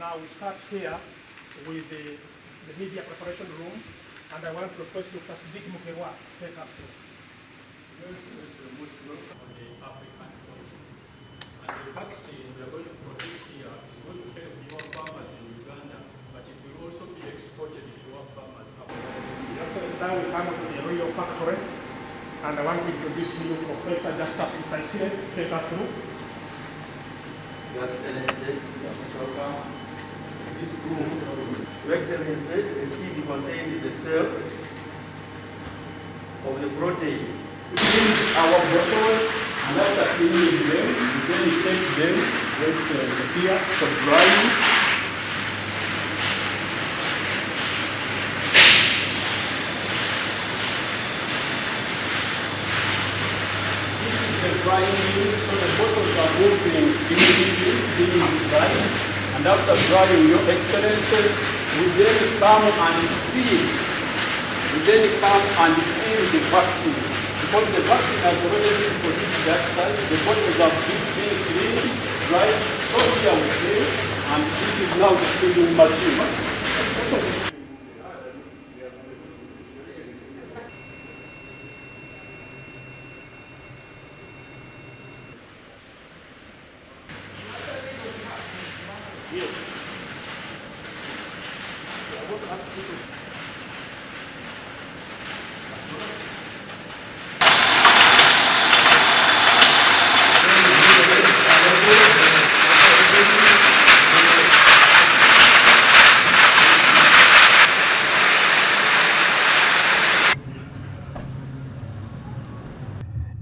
Now we start here with the media preparation room, and I want to request Dr. Siddiq Mukewa to take us through. This is the most welcome on the African continent. And the vaccine we are going to produce here is going to help your farmers in Uganda, but it will also be exported to our farmers abroad. So now we come to the Rio factory, and I want to introduce you Professor Justus Mutaisire to take us through. Your Excellency, welcome. This room, Your Excellency, the seed contains the cell of the protein. We use our bottles, and after cleaning them, we then take them to Sophia for drying. This is the drying unit, so the bottles are moving immediately, being dried. And after drying, Your Excellency, we then come and feed. We then come and fill the vaccine. Because the vaccine has already been produced that side, the bottles have been cleaned, dried, so here we fill, and this is now the filling machine.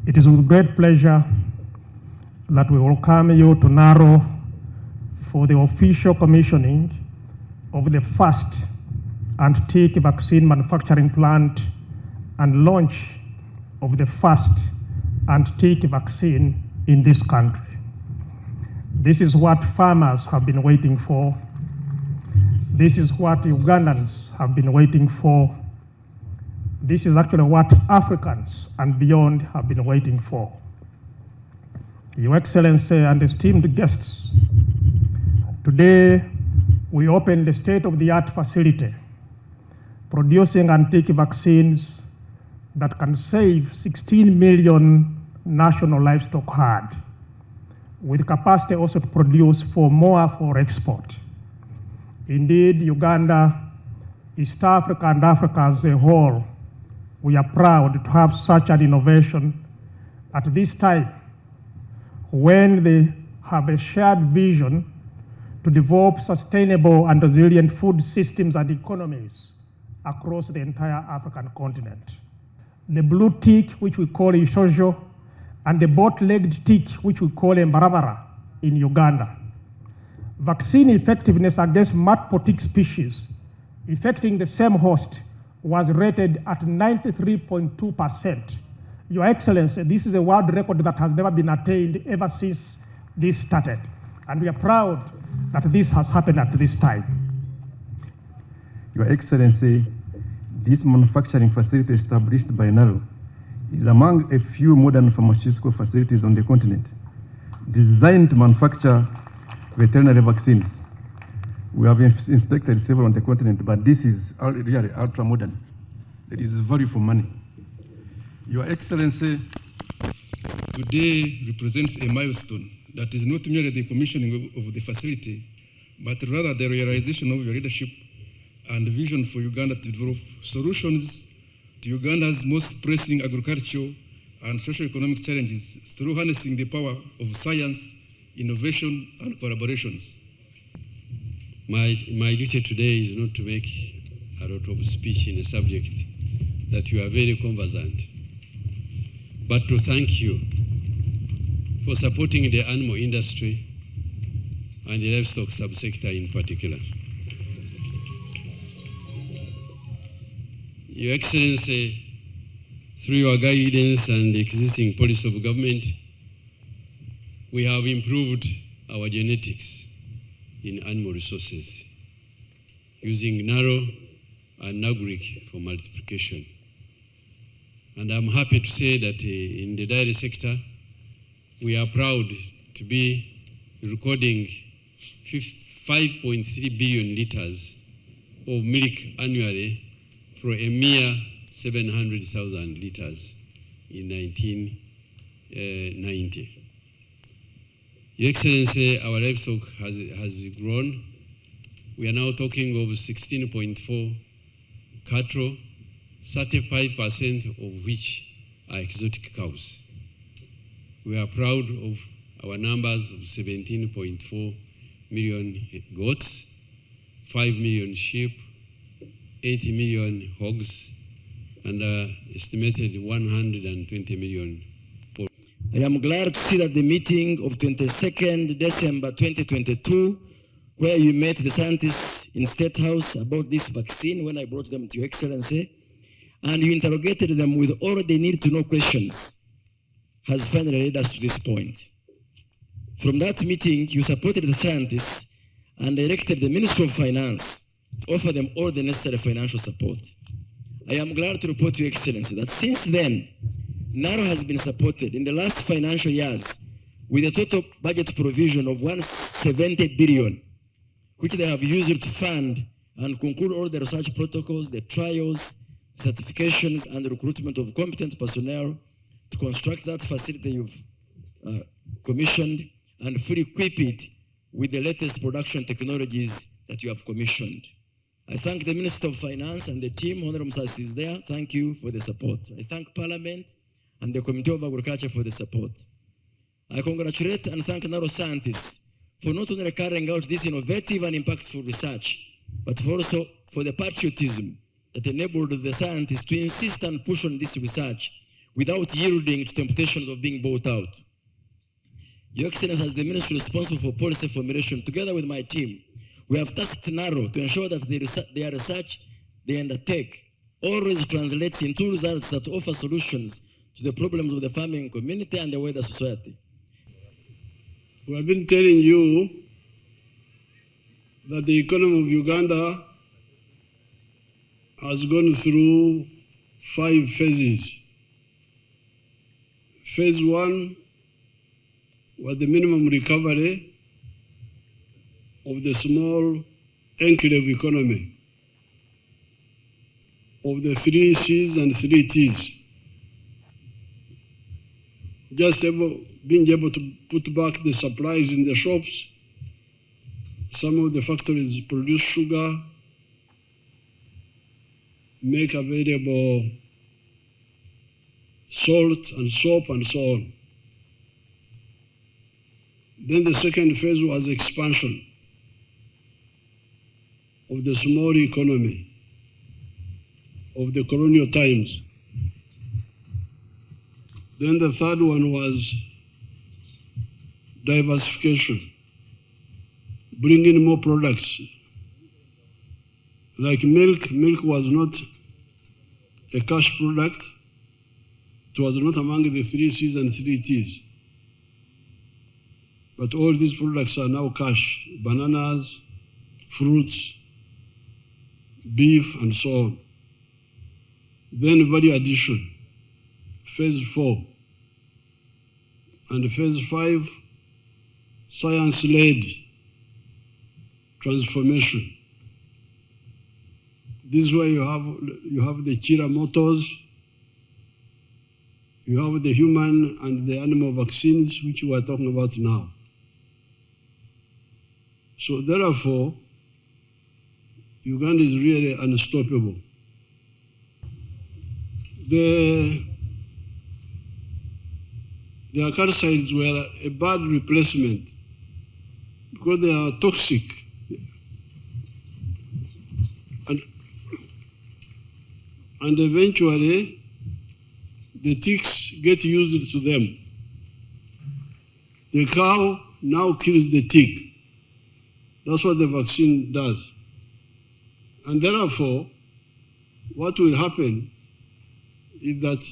It is with great pleasure that we welcome you to NARO for the official commissioning of the first anti-tick vaccine manufacturing plant and launch of the first anti-tick vaccine in this country. This is what farmers have been waiting for. This is what Ugandans have been waiting for. This is actually what Africans and beyond have been waiting for. Your Excellency and esteemed guests, today we open the state-of-the-art facility producing anti-tick vaccines that can save 16 million national livestock herd, with capacity also to produce for more for export. Indeed, Uganda, East Africa, and Africa as a whole, we are proud to have such an innovation at this time when they have a shared vision to develop sustainable and resilient food systems and economies across the entire African continent. The blue tick, which we call Ishojo, and the boat-legged tick, which we call Mbarabara in Uganda. Vaccine effectiveness against multiple tick species affecting the same host was rated at 93.2%. Your Excellency, this is a world record that has never been attained ever since this started. And we are proud that this has happened at this time. Your Excellency, this manufacturing facility established by NARO is among a few modern pharmaceutical facilities on the continent designed to manufacture veterinary vaccines. We have inspected several on the continent, but this is really ultra modern. There is value for money. Your Excellency, today represents a milestone that is not merely the commissioning of the facility, but rather the realization of your leadership and vision for Uganda to develop solutions to Uganda's most pressing agricultural and socio-economic challenges through harnessing the power of science, innovation, and collaborations. My duty today is not to make a lot of speech in a subject that you are very conversant, but to thank you for supporting the animal industry and the livestock subsector in particular. Your Excellency, through your guidance and the existing policy of government, we have improved our genetics in animal resources using NARO and NAGRIC for multiplication. And I'm happy to say that in the dairy sector, we are proud to be recording 5.3 billion liters of milk annually for a mere 700,000 liters in 1990. Your Excellency, our livestock has grown. We are now talking of 16.4 cattle, 35% of which are exotic cows. We are proud of our numbers of 17.4 million goats, 5 million sheep, 80 million hogs, and estimated 120 million pork. I am glad to see that the meeting of 22nd December 2022, where you met the scientists in State House about this vaccine when I brought them to Your Excellency, and you interrogated them with all the need-to-know questions, has finally led us to this point. From that meeting, you supported the scientists and directed the Ministry of Finance to offer them all the necessary financial support. I am glad to report to Your Excellency that since then, NARO has been supported in the last financial years with a total budget provision of 170 billion, which they have used to fund and conclude all the research protocols, the trials, certifications, and recruitment of competent personnel to construct that facility you've commissioned and fully equip it with the latest production technologies that you have commissioned. I thank the Minister of Finance and the team, Honorable Musasi is there. Thank you for the support. I thank Parliament and the Committee of Agriculture for the support. I congratulate and thank NARO scientists for not only carrying out this innovative and impactful research, but also for the patriotism that enabled the scientists to insist and push on this research without yielding to temptations of being bought out. Your Excellency, as the Minister responsible for policy formulation, together with my team, we have tasked NARO to ensure that their research they undertake always translates into results that offer solutions to the problems of the farming community and the wider society. We have been telling you that the economy of Uganda has gone through 5 phases. Phase 1 was the minimum recovery of the small enclave economy, of the 3 C's and 3 T's. Just being able to put back the supplies in the shops. Some of the factories produce sugar, make available salt and soap and so on. Then the second phase was expansion of the small economy of the colonial times. Then the third one was diversification, bringing more products. Like milk, milk was not a cash product. It was not among the 3 C's and 3 T's. But all these products are now cash: bananas, fruits, beef, and so on. Then value addition, phase 4. And phase 5, science-led transformation. This is where you have the Kira motors, you have the human and the animal vaccines, which we are talking about now. So therefore, Uganda is really unstoppable. The the acaricides were a bad replacement because they are toxic. And eventually, the ticks get used to them. The cow now kills the tick. That's what the vaccine does. And therefore, what will happen is that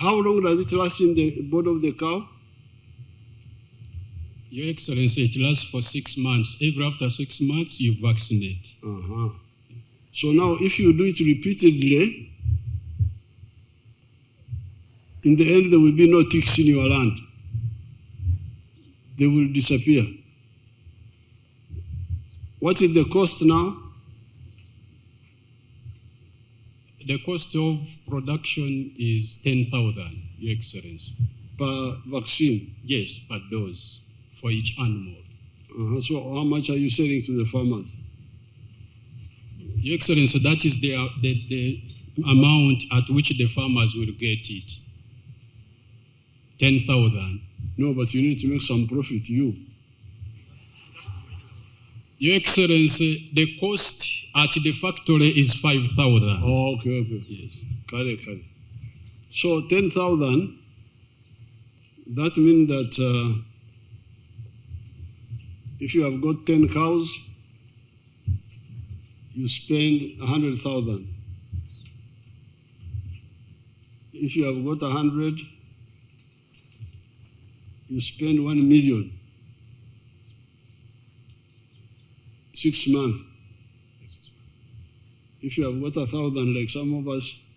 how long does it last in the body of the cow? Your Excellency, it lasts for 6 months. After 6 months, you vaccinate. So now, if you do it repeatedly, in the end, there will be no ticks in your land. They will disappear. What is the cost now? The cost of production is 10,000, Your Excellency. Per vaccine? Yes, per dose for each animal. So how much are you selling to the farmers? Your Excellency, that is the amount at which the farmers will get it. 10,000. No, but you need to make some profit, you. Your Excellency, the cost at the factory is 5,000. Oh, okay. Yes. Correct. So 10,000, that means that if you have got 10 cows, you spend 100,000. If you have got 100, you spend 1 million. 6 months. If you have got 1,000, like some of us,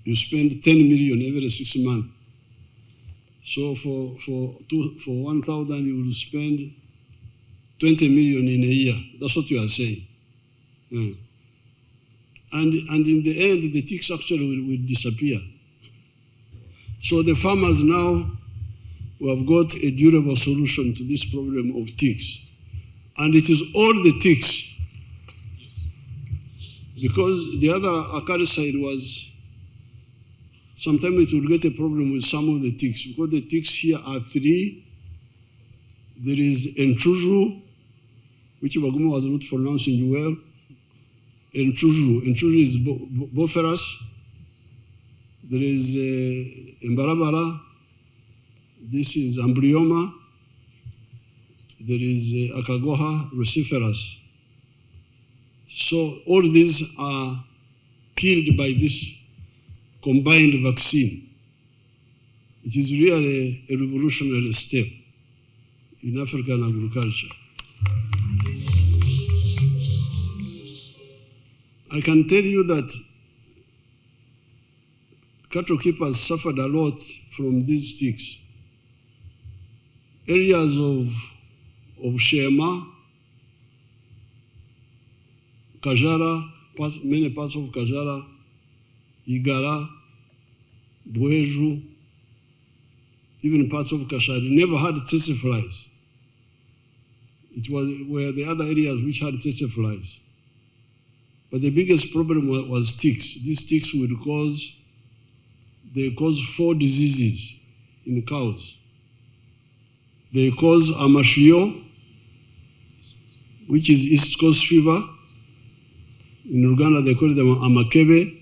you spend 10 million every 6 months. So for 1,000, you will spend 20 million in a year. That's what you are saying. And in the end, the ticks actually will disappear. So the farmers now, we have got a durable solution to this problem of ticks. And it is all the ticks. Because the other acaricide was, sometimes it will get a problem with some of the ticks. Because the ticks here are 3. There is Entruju, which Baguma was not pronouncing well. Entruju is Bopherus. There is Embarabara. This is Amblyoma. There is Akagoha ruciferus. So all these are killed by this combined vaccine. It is really a revolutionary step in African agriculture. I can tell you that cattle keepers suffered a lot from these ticks. Areas of Shema, Kajara, many parts of Kajara, Igara, Bweju, even parts of Kashari, never had tsetse flies. It were the other areas which had tsetse flies. But the biggest problem was ticks. These ticks would cause 4 diseases in cows. They cause amashio, which is East Coast fever. In Uganda, they call it amakebe.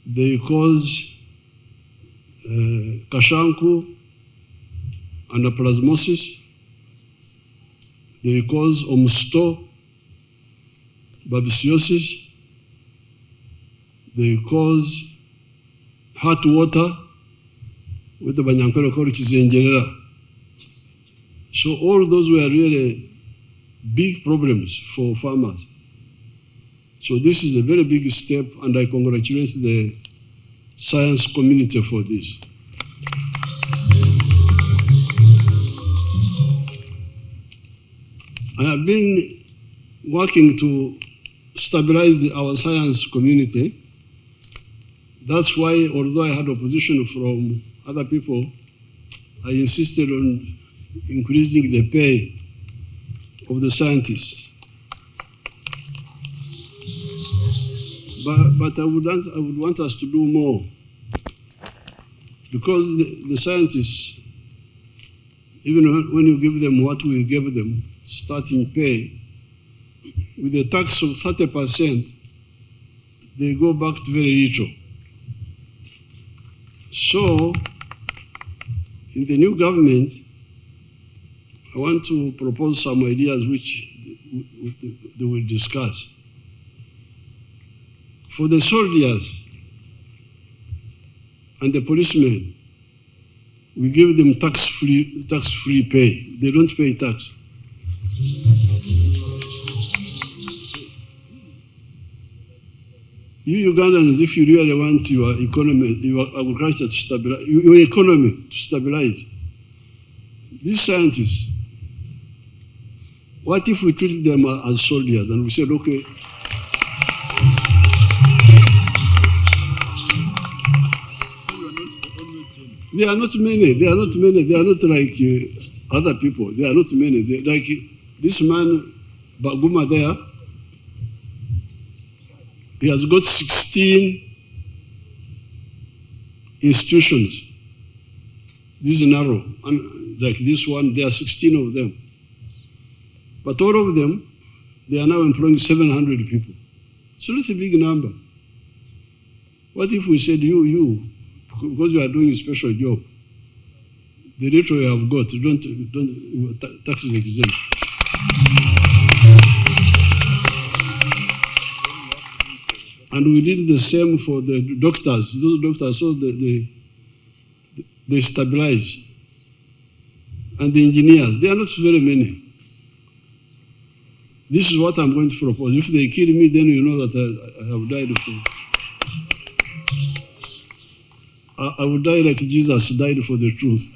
They cause kashanku, anaplasmosis. They cause omusto, babesiosis. They cause hot water, with the Banyankolo called Kizengerera. So all those were really big problems for farmers. So this is a very big step, and I congratulate the science community for this. I have been working to stabilize our science community. That's why, although I had opposition from other people, I insisted on increasing the pay of the scientists. but I would want us to do more, because the scientists, even when you give them what we gave them, starting pay, with a tax of 30%, they go back to very little. So, in the new government, I want to propose some ideas which they will discuss. For the soldiers and the policemen, we give them tax-free pay. They don't pay tax. You Ugandans, if you really want your economy, your agriculture to stabilize, your economy to stabilize, these scientists, what if we treat them as soldiers and we said, okay, they are not many, they are not like other people, they are not many. They're like this man, Baguma there, he has got 16 institutions. This is NARO, and like this one, there are 16 of them. But all of them, they are now employing 700 people. So that's a big number. What if we said, you, because you are doing a special job, the rate you have got, don't tax exempt. And we did the same for the doctors. Those doctors, so they stabilize. And the engineers, they are not very many. This is what I'm going to propose. If they kill me, then you know that I have died I would die like Jesus died for the truth.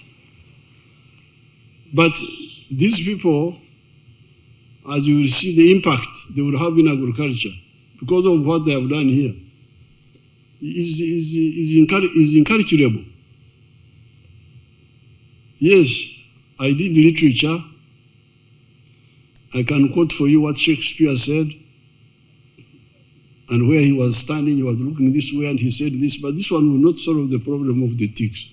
But these people, as you will see the impact they will have in agriculture, because of what they have done here, is incalculable. Yes, I did literature. I can quote for you what Shakespeare said, and where he was standing, he was looking this way and he said this, but this one will not solve the problem of the ticks.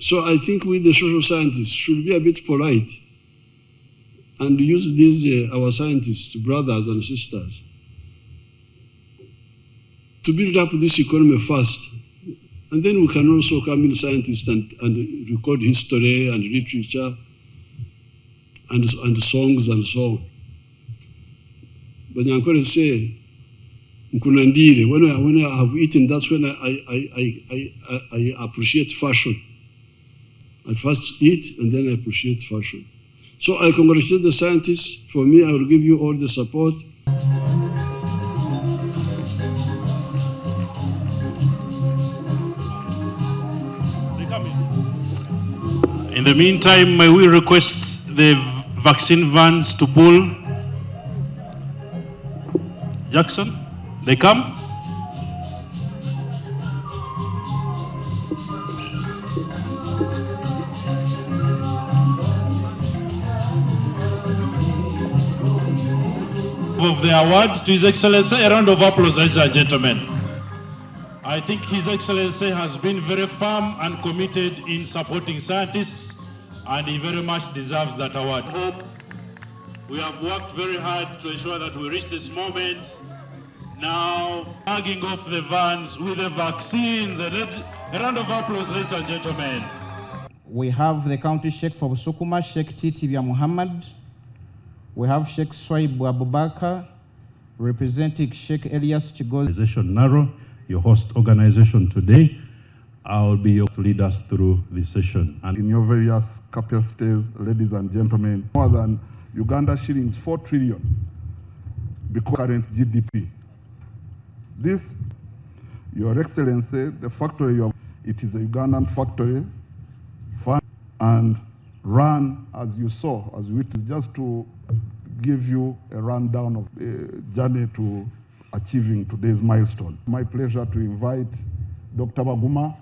So I think we, the social scientists, should be a bit polite and use these, our scientists, brothers and sisters, to build up this economy first. And then we can also come in scientists and record history and literature and songs and so on. But I'm going to say, when I have eaten, that's when I appreciate fashion. I first eat and then I appreciate fashion. So I congratulate the scientists. For me, I will give you all the support. In the meantime, may we request the vaccine vans to pull. Jackson, they come? Of the award to His Excellency, a round of applause, ladies and gentlemen. I think His Excellency has been very firm and committed in supporting scientists, and he very much deserves that award. Hope we have worked very hard to ensure that we reach this moment. Now, hugging off the vans with the vaccines. A round of applause, ladies and gentlemen. We have the county sheikh for Busukuma, Sheikh Titibia Muhammad. We have Sheikh Swaibu Abubakar, representing Sheikh Elias Chigol. NARO, your host organization today. I'll be your to lead us through this session. And in your various capacities, ladies and gentlemen, more than Uganda shillings 4 trillion because current GDP. This, Your Excellency, the factory it is a Ugandan factory, fund and run as you saw, as it is just to give you a rundown of the journey to achieving today's milestone. My pleasure to invite Dr. Baguma